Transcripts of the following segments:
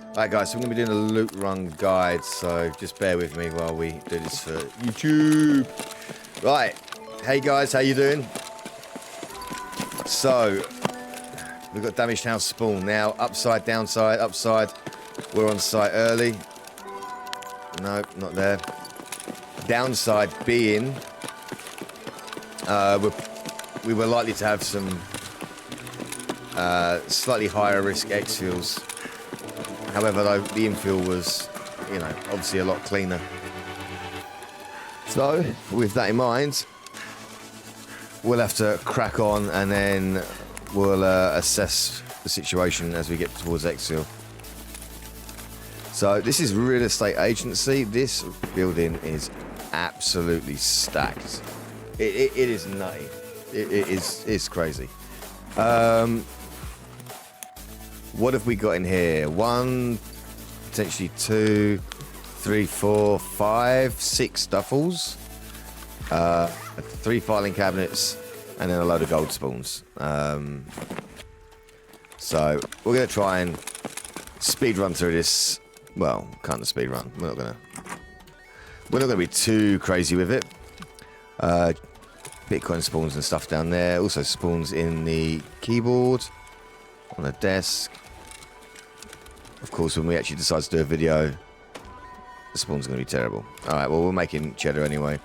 Alright guys, so we're going to be doing a loot run guide, so just bear with me while we do this for YouTube. Right, hey guys, how you doing? So, we've got damaged house spawn now, upside, downside, upside. We're on site early. Nope, not there. Downside being, we were likely to have some slightly higher risk exfils. However, though, the infill was, you know, obviously a lot cleaner. So, with that in mind, we'll have to crack on and then we'll assess the situation as we get towards exfil. So, this is real estate agency. This building is absolutely stacked. It is nutty. It's crazy. What have we got in here? 1, potentially 2, 3, 4, 5, 6 duffels, 3 filing cabinets, and then a load of gold spoons. So we're going to try and speed run through this. Well, kind of speed run. We're not going to be too crazy with it. Bitcoin spawns and stuff down there. Also spawns in the keyboard, on the desk. Of course, when we actually decide to do a video, the spawn's going to be terrible. Alright, well, we're making cheddar anyway.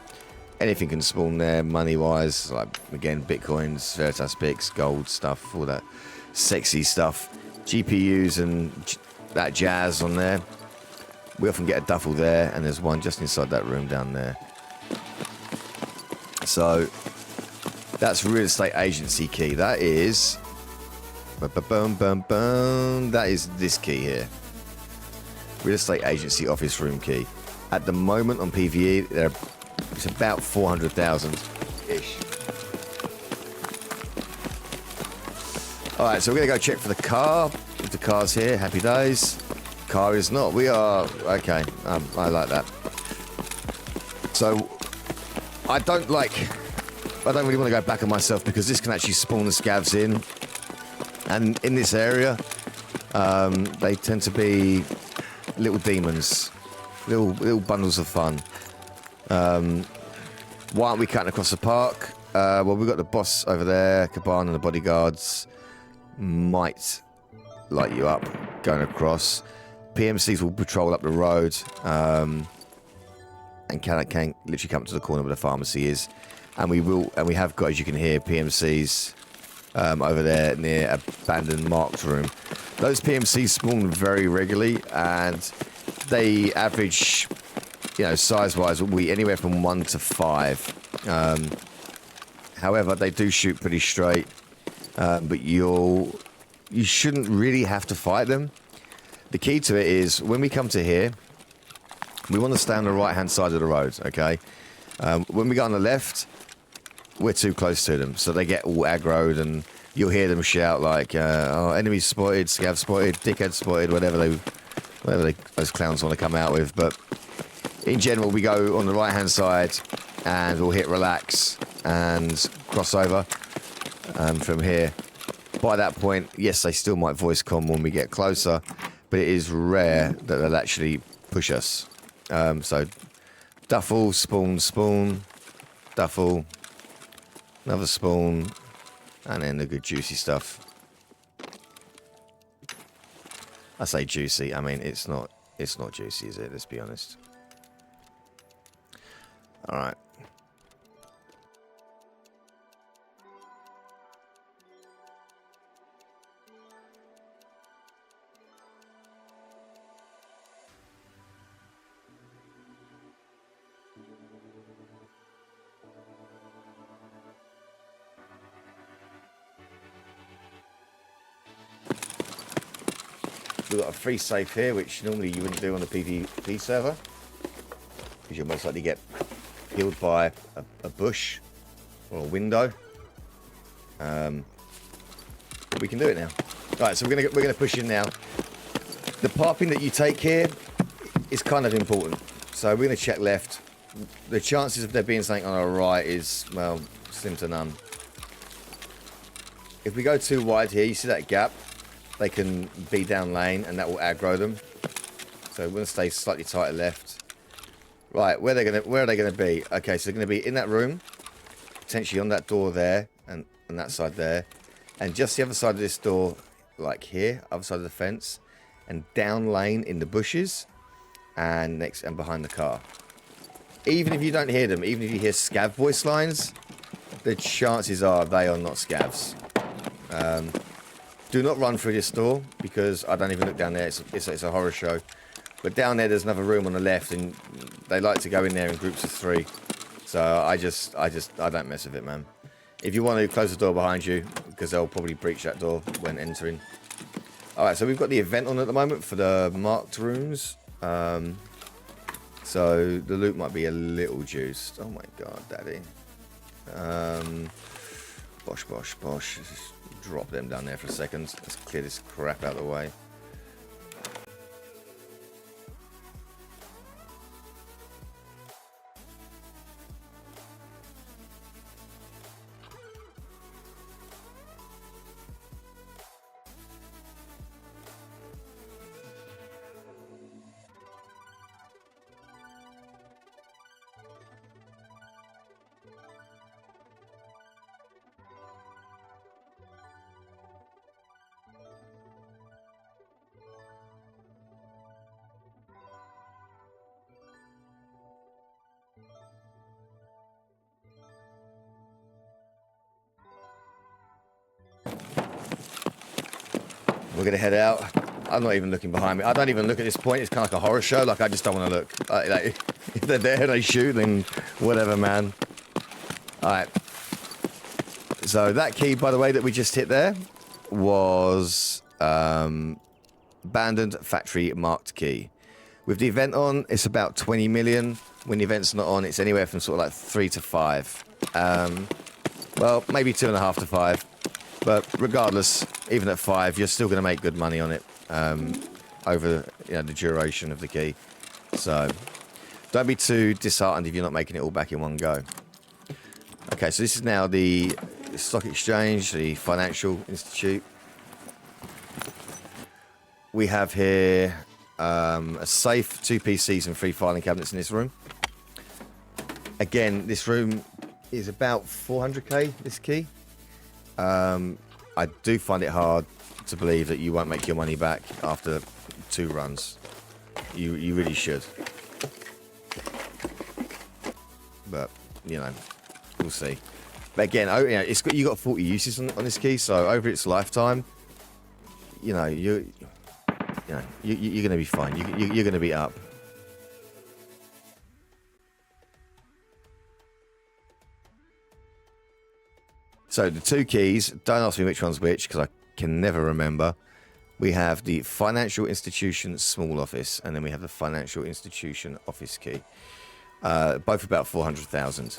Anything can spawn there, money-wise. Like, again, Bitcoins, Veritas Picks, gold stuff, all that sexy stuff. GPUs and that jazz on there. We often get a duffel there, and there's one just inside that room down there. So, that's real estate agency key. That is... That is this key here. Real estate agency office room key. At the moment on PVE, it's about 400,000-ish. Alright, so we're going to go check for the car. If the car's here, happy days. Car is not. We are... Okay, I like that. So, I don't really want to go back on myself because this can actually spawn the scavs in. And in this area, they tend to be little demons, little bundles of fun. Why aren't we cutting across the park? Well, we've got the boss over there, Caban, and the bodyguards might light you up going across. PMCs will patrol up the road and can literally come to the corner where the pharmacy is. And we have got, as you can hear, PMCs. Over there near abandoned marked room. Those PMCs spawn very regularly and they average, you know, size-wise will be anywhere from 1 to 5. However, they do shoot pretty straight, but you shouldn't really have to fight them. The key to it is when we come to here, we want to stay on the right-hand side of the road, okay? When we go on the left, we're too close to them, so they get all aggroed and you'll hear them shout like, oh, enemy spotted, scav spotted, dickhead spotted, whatever those clowns want to come out with. But in general, we go on the right-hand side and we'll hit relax and cross over from here. By that point, yes, they still might voice comm when we get closer, but it is rare that they'll actually push us. So, duffel, spawn, duffel, another spawn, and then the good juicy stuff. I say juicy, I mean it's not juicy, is it? Let's be honest. Alright. We've got a free safe here, which normally you wouldn't do on the PvP server, because you'll most likely get killed by a bush or a window. But we can do it now. Right, so we're gonna push in now. The parking that you take here is kind of important. So we're gonna check left. The chances of there being something on our right is, well, slim to none. If we go too wide here, you see that gap? They can be down lane and that will aggro them. So we're going to stay slightly tighter left. Right, where are they gonna be? Okay, so they're gonna be in that room, potentially on that door there, and that side there, and just the other side of this door, like here, other side of the fence, and down lane in the bushes, and next and behind the car. Even if you don't hear them, even if you hear scav voice lines, the chances are they are not scavs. Do not run through this door because I don't even look down there. It's a horror show. But down there's another room on the left, and they like to go in there in groups of 3. So I don't mess with it, man. If you want to close the door behind you, because they'll probably breach that door when entering. All right, so we've got the event on at the moment for the marked rooms. So the loot might be a little juiced. Oh my god, daddy. Bosh. Just drop them down there for a second. Let's clear this crap out of the way. We're going to head out. I'm not even looking behind me. I don't even look at this point. It's kind of like a horror show. Like, I just don't want to look. Like, if they're there and they shoot, then whatever, man. All right. So that key, by the way, that we just hit there was abandoned factory marked key. With the event on, it's about 20 million. When the event's not on, it's anywhere from sort of like 3 to 5. Well, maybe 2.5 to 5. But regardless, even at 5, you're still going to make good money on it over the duration of the key. So don't be too disheartened if you're not making it all back in one go. Okay, so this is now the stock exchange, the financial institute. We have here a safe, 2 PCs and 3 filing cabinets in this room. Again, this room is about 400k, this key. I do find it hard to believe that you won't make your money back after 2 runs. You really should. But, we'll see. But again, you got 40 uses on this key, so over its lifetime, you're going to be fine. You're going to be up. So the 2 keys, don't ask me which one's which, because I can never remember. We have the Financial Institution Small Office, and then we have the Financial Institution Office key. Both about 400,000.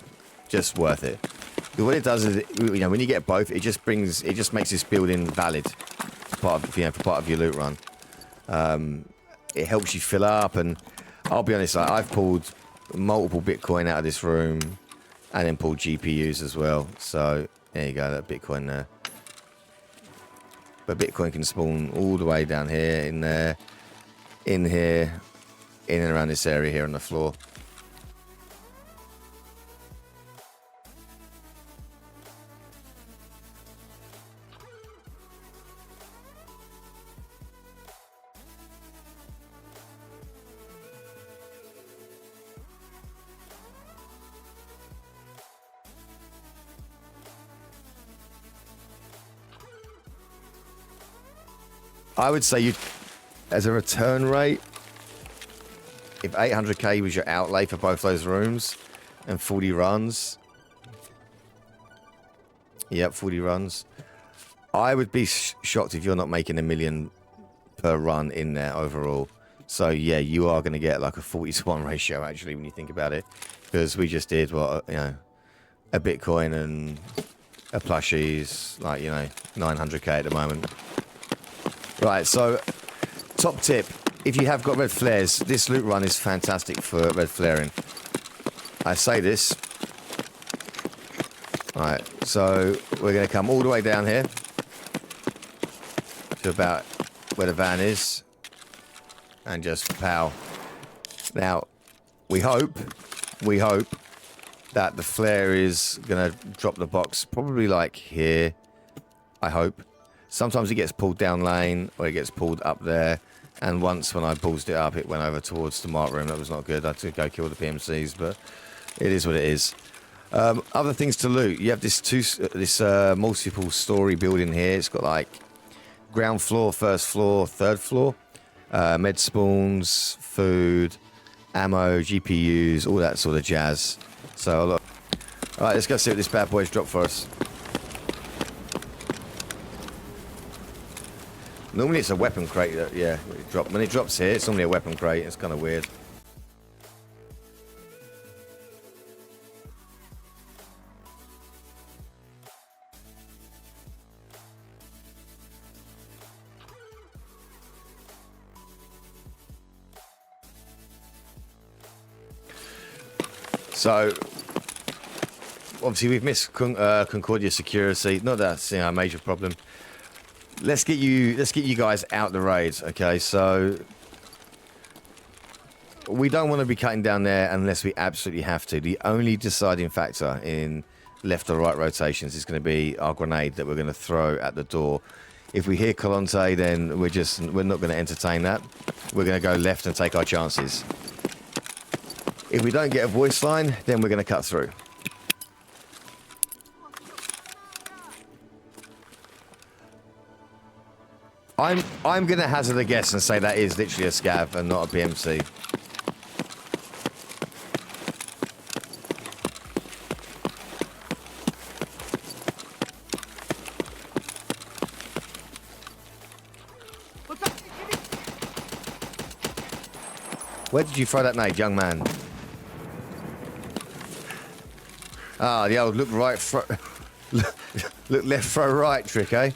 Just worth it. But what it does is, when you get both, it just makes this building valid for part of your loot run. It helps you fill up, and I'll be honest, I've pulled multiple Bitcoin out of this room, and then pulled GPUs as well. So there you go, that Bitcoin there. But Bitcoin can spawn all the way down here, in there, in here, in and around this area here on the floor. I would say as a return rate, if 800k was your outlay for both those rooms and 40 runs, yep, 40 runs, I would be shocked if you're not making $1 million per run in there overall. So yeah, you are going to get like a 40-to-1 ratio actually when you think about it, because we just did a Bitcoin and a plushies, like 900k at the moment. Right, so top tip, if you have got red flares, this loot run is fantastic for red flaring. I say this. Alright, so we're going to come all the way down here to about where the van is. and just pow. Now, we hope that the flare is going to drop the box probably like here, I hope. Sometimes it gets pulled down lane or it gets pulled up there. And once when I paused it up, it went over towards the mark room. That was not good. I had to go kill the PMCs, but it is what it is. Other things to loot. You have this multiple story building here. It's got like ground floor, first floor, third floor. Med spawns, food, ammo, GPUs, all that sort of jazz. So look. Alright, let's go see what this bad boy's dropped for us. Normally it's a weapon crate that, yeah, it dropped. When it drops here, it's normally a weapon crate. It's kind of weird. So, obviously we've missed Concordia security. Not that that's a major problem. Let's get you guys out the raids, okay? So we don't want to be cutting down there unless we absolutely have to. The only deciding factor in left or right rotations is going to be our grenade that we're going to throw at the door. If we hear Colonte, then we're not going to entertain that. We're going to go left and take our chances. If we don't get a voice line, then we're going to cut through. I'm going to hazard a guess and say that is literally a scav and not a PMC. Where did you throw that nade, young man? Ah, the old look right, look left, throw right trick, eh?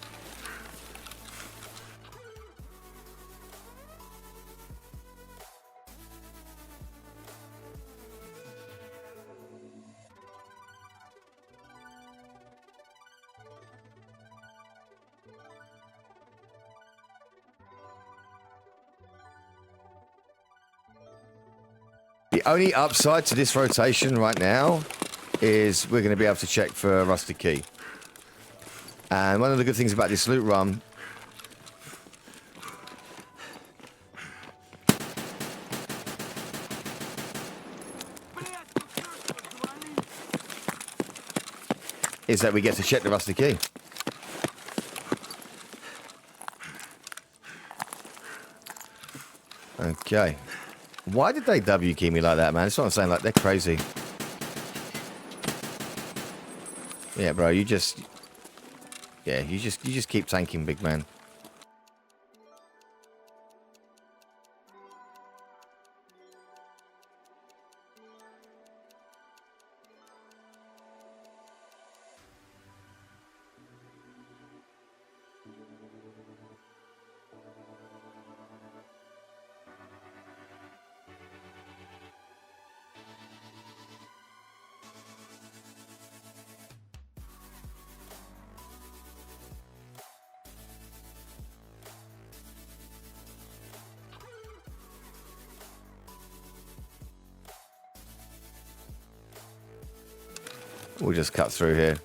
The only upside to this rotation right now is we're going to be able to check for a rusted key. And one of the good things about this loot run is that we get to check the rusted key. Okay. Why did they W key me like that, man? That's what I'm saying. Like, they're crazy. Yeah, bro. You just keep tanking, big man. We'll just cut through here.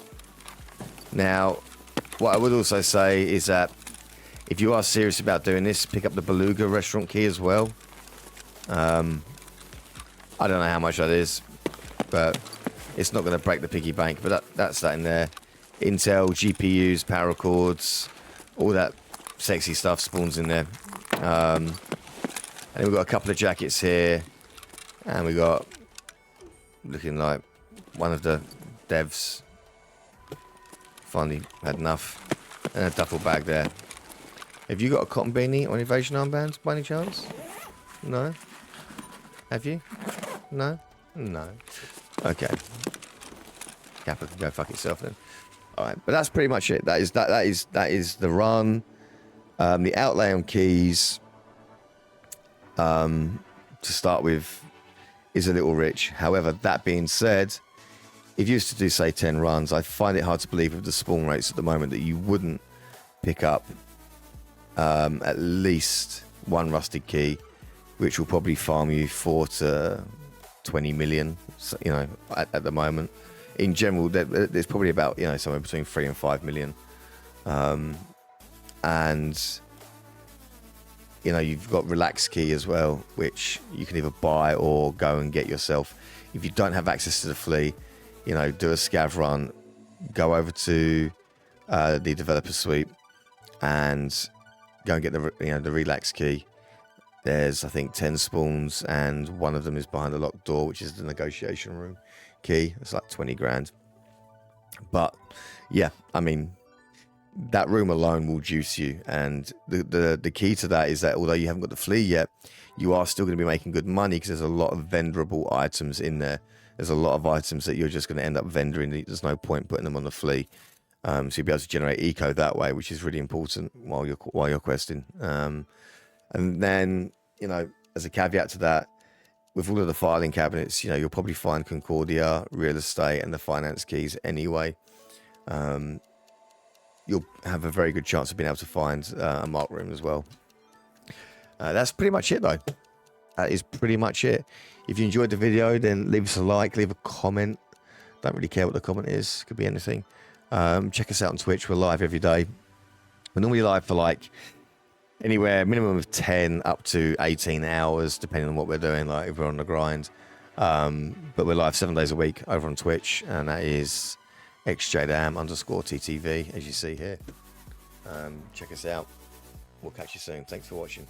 Now, what I would also say is that if you are serious about doing this, pick up the Beluga restaurant key as well. I don't know how much that is, but it's not going to break the piggy bank. But that's that in there. Intel, GPUs, power cords, all that sexy stuff spawns in there. And then we've got a couple of jackets here, and we got looking like one of the devs finally had enough, and a duffel bag there. Have you got a cotton beanie or evasion armbands by any chance? No? Have you? No? No. Okay. Kappa can go fuck itself then. Alright, but that's pretty much it. That is the run. The outlay on keys to start with is a little rich. However, that being said, if you used to do, say, 10 runs, I find it hard to believe with the spawn rates at the moment that you wouldn't pick up at least one rusted key. which will probably farm you 4 to 20 million, you know, at the moment. In general, there's probably about, you know, somewhere between 3 and 5 million. And, you know, you've got Relax Key as well, which you can either buy or go and get yourself. If you don't have access to the flea, you know, do a scav run, go over to the developer suite and go and get the, you know, the Relax Key. There's, I think, 10 spawns, and one of them is behind the locked door, which is the negotiation room key. It's like 20 grand. But yeah, I mean, that room alone will juice you, and the key to that is that although you haven't got the flea yet, you are still going to be making good money, because there's a lot of vendorable items in there. There's a lot of items that you're just going to end up vendoring. There's no point putting them on the flea. So you'll be able to generate eco that way, which is really important while you're questing. And then, you know, as a caveat to that, with all of the filing cabinets, you know, you'll probably find Concordia, real estate, and the finance keys anyway. You'll have a very good chance of being able to find a mark room as well. That's pretty much it, though. That is pretty much it. If you enjoyed the video, then leave us a like, leave a comment. Don't really care what the comment is. Could be anything. Check us out on Twitch. We're live every day. We're normally live for like anywhere minimum of 10 up to 18 hours, depending on what we're doing, like if we're on the grind. But we're live 7 days a week over on Twitch, and that is XJDAM_TTV, as you see here. Check us out. We'll catch you soon. Thanks for watching.